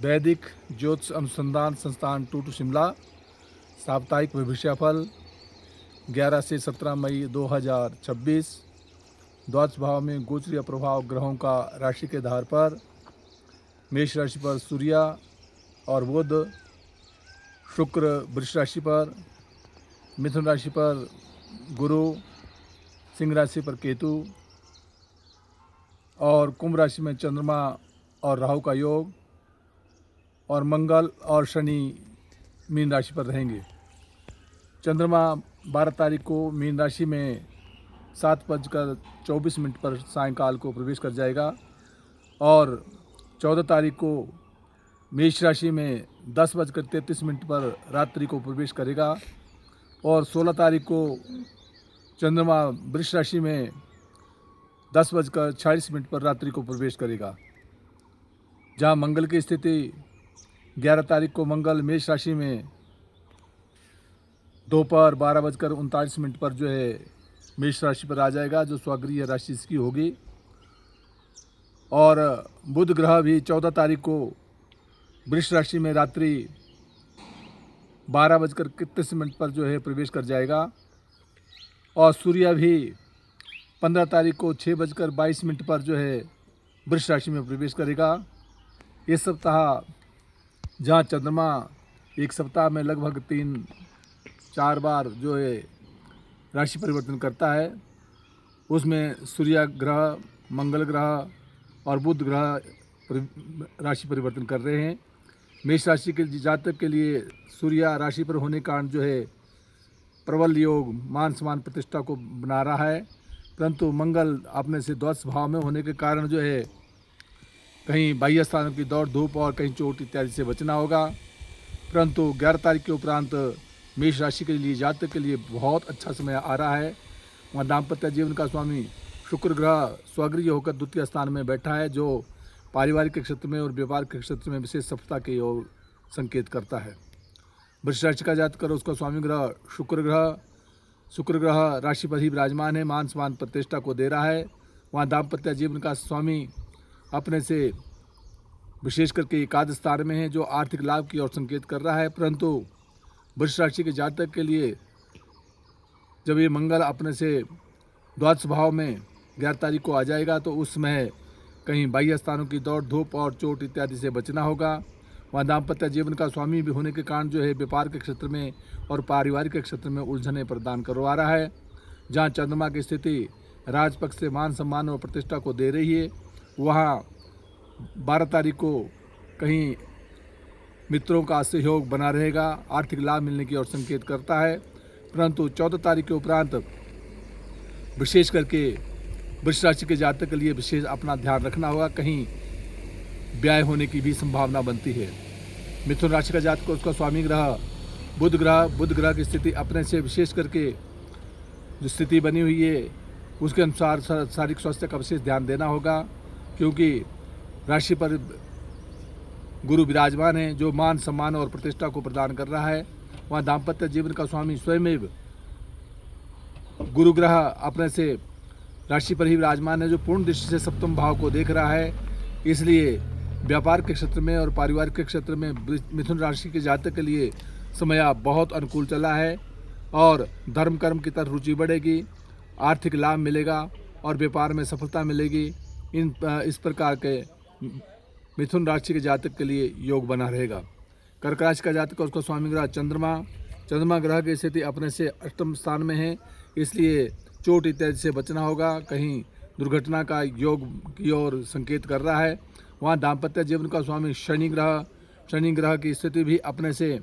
वैदिक ज्योतिष अनुसंधान संस्थान टूटू शिमला साप्ताहिक भविष्यफल 11 से 17 मई 2026। द्वादश भाव में गोचरीय प्रभाव ग्रहों का राशि के आधार पर मेष राशि पर सूर्य और बुध, शुक्र वृष राशि पर, मिथुन राशि पर गुरु, सिंह राशि पर केतु और कुंभ राशि में चंद्रमा और राहु का योग, और मंगल और शनि मीन राशि पर रहेंगे। चंद्रमा 12 तारीख को मीन राशि में 7:24 पर सायंकाल को प्रवेश कर जाएगा और 14 तारीख को मेष राशि में 10:33 पर रात्रि को प्रवेश करेगा और 16 तारीख को चंद्रमा वृष राशि में 10:46 पर रात्रि को प्रवेश करेगा। जहां मंगल की स्थिति 11 तारीख को मंगल मेष राशि में दोपहर 12:39 पर जो है मेष राशि पर आ जाएगा, जो स्वगृह राशि इसकी होगी। और बुध ग्रह भी 14 तारीख को वृष राशि में रात्रि 12:31 पर जो है प्रवेश कर जाएगा और सूर्य भी 15 तारीख को 6:22 पर जो है वृष राशि में प्रवेश करेगा। इस सप्ताह जहाँ चंद्रमा एक सप्ताह में लगभग 3-4 बार जो है राशि परिवर्तन करता है, उसमें सूर्य ग्रह, मंगल ग्रह और बुध ग्रह राशि परिवर्तन कर रहे हैं। मेष राशि के जातक के लिए सूर्य राशि पर होने के कारण जो है प्रबल योग मान सम्मान प्रतिष्ठा को बना रहा है, परंतु मंगल अपने से द्वादश भाव में होने के कारण जो है कहीं बाह्य स्थानों की दौड़ धूप और कहीं चोट इत्यादि से बचना होगा। परंतु 11 तारीख के उपरांत मेष राशि के लिए जातक के लिए बहुत अच्छा समय आ रहा है। वहाँ दाम्पत्य जीवन का स्वामी शुक्र ग्रह स्वगृह होकर द्वितीय स्थान में बैठा है, जो पारिवारिक के क्षेत्र में और व्यापार के क्षेत्र में विशेष सफलता की ओर संकेत करता है। वृष राशि का जातक उसका स्वामी ग्रह शुक्र ग्रह राशि पर ही विराजमान है, मान सम्मान प्रतिष्ठा को दे रहा है। वहाँ दाम्पत्य जीवन का स्वामी अपने से विशेष करके एकादश स्थान में है, जो आर्थिक लाभ की ओर संकेत कर रहा है। परंतु वृष राशि के जातक के लिए जब ये मंगल अपने से द्वादश भाव में 11 तारीख को आ जाएगा तो उस समय कहीं बाह्य स्थानों की दौड़ धूप और चोट इत्यादि से बचना होगा। वहाँ दाम्पत्य जीवन का स्वामी भी होने के कारण जो है व्यापार के क्षेत्र में और पारिवारिक के क्षेत्र में उलझने प्रदान करवा रहा है। जहाँ चंद्रमा की स्थिति राजपक्ष से मान सम्मान और प्रतिष्ठा को दे रही है, वहाँ 12 तारीख को कहीं मित्रों का सहयोग बना रहेगा, आर्थिक लाभ मिलने की ओर संकेत करता है। परंतु 14 तारीख के उपरांत विशेष करके वृष राशि के जातक के लिए विशेष अपना ध्यान रखना होगा, कहीं व्यय होने की भी संभावना बनती है। मिथुन राशि का जातक उसका स्वामी ग्रह बुध ग्रह की स्थिति अपने से विशेष करके जो स्थिति बनी हुई है उसके अनुसार शारीरिक स्वास्थ्य का विशेष ध्यान देना होगा, क्योंकि राशि पर गुरु विराजमान है, जो मान सम्मान और प्रतिष्ठा को प्रदान कर रहा है। वहाँ दाम्पत्य जीवन का स्वामी स्वयं गुरु ग्रह अपने से राशि पर ही विराजमान है, जो पूर्ण दृष्टि से सप्तम भाव को देख रहा है। इसलिए व्यापार के क्षेत्र में और पारिवारिक के क्षेत्र में मिथुन राशि के जातक के लिए समय बहुत अनुकूल चला है और धर्म कर्म की तरफ रुचि बढ़ेगी, आर्थिक लाभ मिलेगा और व्यापार में सफलता मिलेगी। इस प्रकार के मिथुन राशि के जातक के लिए योग बना रहेगा। कर्क राशि का जातक उसका स्वामी ग्रह चंद्रमा ग्रह की स्थिति अपने से अष्टम स्थान में है, इसलिए चोट इत्यादि से बचना होगा, कहीं दुर्घटना का योग की ओर संकेत कर रहा है। वहाँ दाम्पत्य जीवन का स्वामी शनि ग्रह की स्थिति भी अपने से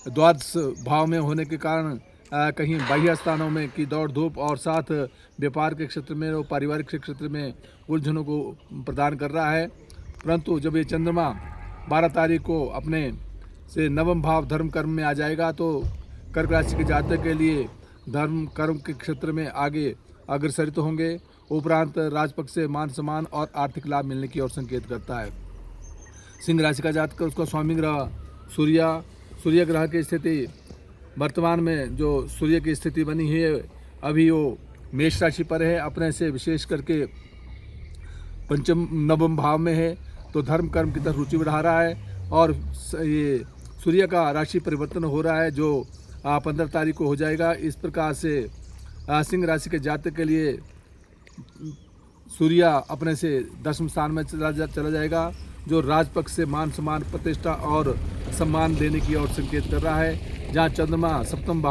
द्वादश भाव में होने के कारण कहीं बाह्य स्थानों में की दौड़ धूप और साथ व्यापार के क्षेत्र में और पारिवारिक के क्षेत्र में उलझनों को प्रदान कर रहा है। परंतु जब ये चंद्रमा 12 तारीख को अपने से नवम भाव धर्म कर्म में आ जाएगा तो कर्क राशि के जातक के लिए धर्म कर्म के क्षेत्र में आगे अग्रसरित होंगे। उपरांत राजपक्ष से मान सम्मान और आर्थिक लाभ मिलने की ओर संकेत करता है। सिंह राशि का जातक उसका स्वामी ग्रह सूर्य ग्रह की स्थिति वर्तमान में जो सूर्य की स्थिति बनी है अभी वो मेष राशि पर है, अपने से विशेष करके पंचम नवम भाव में है, तो तो धर्म कर्म की तरफ रुचि बढ़ा रहा है। और ये सूर्य का राशि परिवर्तन हो रहा है जो 15 तारीख को हो जाएगा। इस प्रकार से सिंह राशि के जातक के लिए सूर्य अपने से 10वें स्थान में चला जाएगा, जो राजपक्ष से मान सम्मान प्रतिष्ठा और सम्मान देने की ओर संकेत कर रहा है। जहां चंद्रमा सप्तम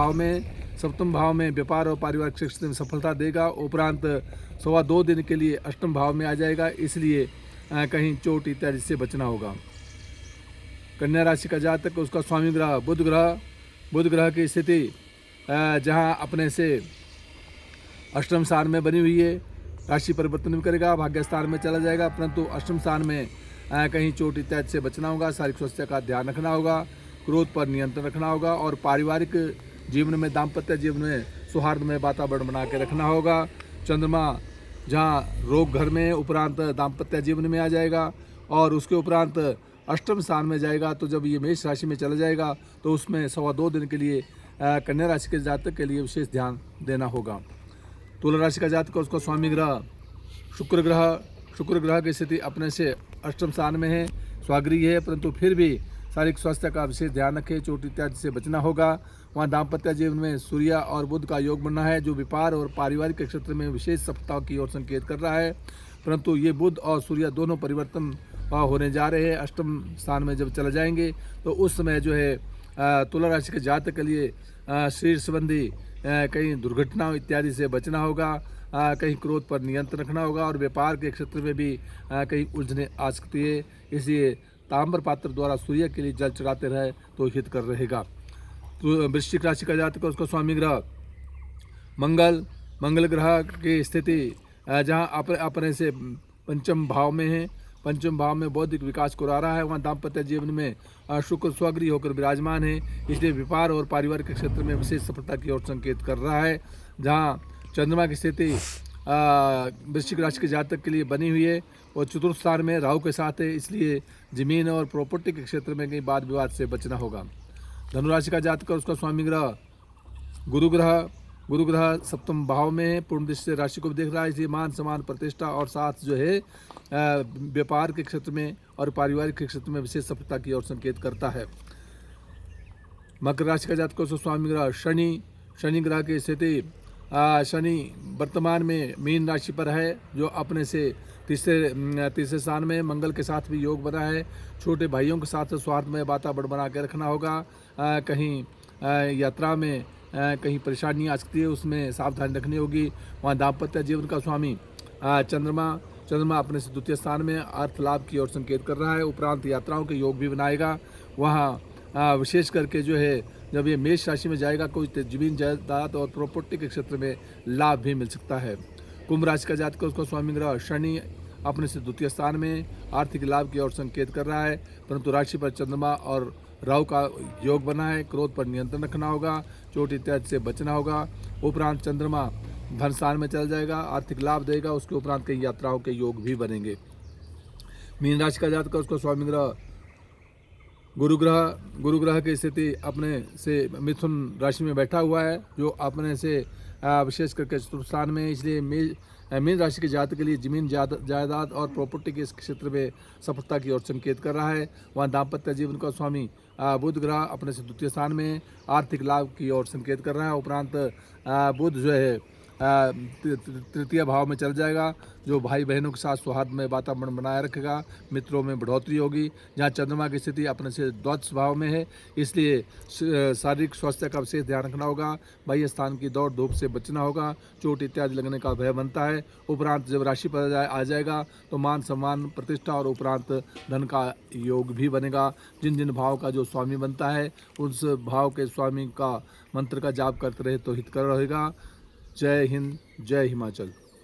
भाव में व्यापार और पारिवारिक क्षेत्र में सफलता देगा। उपरांत 2.25 दिन के लिए अष्टम भाव में आ जाएगा, इसलिए कहीं चोट इत्यादि से बचना होगा। कन्या राशि का जातक, उसका स्वामी ग्रह बुध ग्रह की स्थिति जहां अपने से अष्टम स्थान में बनी हुई है, राशि परिवर्तन भी करेगा, भाग्य स्थान में चला जाएगा, परंतु अष्टम स्थान में कहीं चोट इत्यादि से बचना होगा। शारीरिक स्वास्थ्य का ध्यान रखना होगा, क्रोध पर नियंत्रण रखना होगा और पारिवारिक जीवन में, दाम्पत्य जीवन में सौहार्दमय वातावरण बना के रखना होगा। चंद्रमा जहाँ रोग घर में, उपरांत दाम्पत्य जीवन में आ जाएगा और उसके उपरांत अष्टम स्थान में जाएगा। तो जब ये मेष राशि में चला जाएगा तो उसमें 2.25 दिन के लिए कन्या राशि के जातक के लिए विशेष ध्यान देना होगा। तुला राशि का जातक, उसका स्वामी ग्रह शुक्र ग्रह की स्थिति अपने से अष्टम स्थान में है, स्वागृह है, परंतु फिर भी शारीरिक स्वास्थ्य का विशेष ध्यान रखें, चोट इत्यादि से बचना होगा। वहाँ दाम्पत्य जीवन में सूर्य और बुध का योग बनना है, जो व्यापार और पारिवारिक क्षेत्र में विशेष सफलता की ओर संकेत कर रहा है। परंतु ये बुध और सूर्य दोनों परिवर्तन होने जा रहे हैं। अष्टम स्थान में जब चले जाएंगे तो उस समय जो है तुला राशि के जातक के लिए शरीर संबंधी कहीं दुर्घटना इत्यादि से बचना होगा, कहीं क्रोध पर नियंत्रण रखना होगा और व्यापार के क्षेत्र में भी कहीं उलझने आ सकती है। इसलिए ताम्र पात्र द्वारा सूर्य के लिए जल चढ़ाते रहे तो हित कर रहेगा। तो वृश्चिक राशि का जातक, उसका स्वामी ग्रह मंगल ग्रह की स्थिति जहाँ अपने से पंचम भाव में है, पंचम भाव में बौद्धिक विकास को ला रहा है। वहाँ दाम्पत्य जीवन में शुक्र स्वगृह होकर विराजमान है, इसलिए व्यापार और पारिवारिक क्षेत्र में विशेष सफलता की ओर संकेत कर रहा है। जहाँ चंद्रमा की स्थिति वृश्चिक राशि के जातक के लिए बनी हुई है और चतुर्थ स्थान में राहु के साथ है, इसलिए जमीन और प्रॉपर्टी के क्षेत्र में कहीं वाद विवाद से बचना होगा। धनुराशि का जातक, उसका स्वामी ग्रह गुरु ग्रह सप्तम भाव में है, पूर्ण दृष्टि से राशि को भी देख रहा है, इसलिए मान सम्मान प्रतिष्ठा और साथ जो है व्यापार के क्षेत्र में और पारिवारिक के क्षेत्र में विशेष सफलता की ओर संकेत करता है। मकर राशि का जातक, उसका स्वामी ग्रह शनि ग्रह की स्थिति शनि वर्तमान में मीन राशि पर है, जो अपने से तीसरे स्थान में मंगल के साथ भी योग बना है। छोटे भाइयों के साथ स्वार्थमय वातावरण बना के रखना होगा। कहीं यात्रा में कहीं परेशानी आ सकती है, उसमें सावधानी रखनी होगी। वहाँ दाम्पत्य जीवन का स्वामी चंद्रमा अपने से द्वितीय स्थान में अर्थ लाभ की ओर संकेत कर रहा है, उपरांत यात्राओं के योग भी बनाएगा। वहाँ विशेष करके जो है जब ये मेष राशि में जाएगा, कोई जमीन जायदाद और प्रॉपर्टी के क्षेत्र में लाभ भी मिल सकता है। कुंभ राशि का जातक, उसका स्वामी ग्रह शनि अपने से द्वितीय स्थान में आर्थिक लाभ की ओर संकेत कर रहा है, परंतु राशि पर चंद्रमा और राहु का योग बना है। क्रोध पर नियंत्रण रखना होगा, चोट इत्यादि से बचना होगा। उपरांत चंद्रमा धन स्थान में चल जाएगा, आर्थिक लाभ देगा, उसके उपरांत कई यात्राओं के योग भी बनेंगे। मीन राशि का जातक, उसका स्वामी ग्रह गुरु ग्रह की स्थिति अपने से मिथुन राशि में बैठा हुआ है, जो अपने से विशेष करके चतुर्थ स्थान में, इसलिए मीन राशि के जातक के लिए जमीन जायदाद और प्रॉपर्टी के इस क्षेत्र में सफलता की ओर संकेत कर रहा है। वहाँ दाम्पत्य जीवन का स्वामी बुध ग्रह अपने से द्वितीय स्थान में आर्थिक लाभ की ओर संकेत कर रहा है। उपरांत बुध जो है तृतीय भाव में चल जाएगा, जो भाई बहनों के साथ सौहार्द में वातावरण बनाए रखेगा, मित्रों में बढ़ोतरी होगी। जहाँ चंद्रमा की स्थिति अपने से द्वादश भाव में है, इसलिए शारीरिक स्वास्थ्य का विशेष ध्यान रखना होगा। बाह्य स्थान की दौड़ धूप से बचना होगा, चोट इत्यादि लगने का भय बनता है। उपरांत जब राशि पर आ जाएगा तो मान सम्मान प्रतिष्ठा और उपरांत धन का योग भी बनेगा। जिन भाव का जो स्वामी बनता है उस भाव के स्वामी का मंत्र का जाप करते रहे तो हितकर रहेगा। जय हिंद, जय हिमाचल।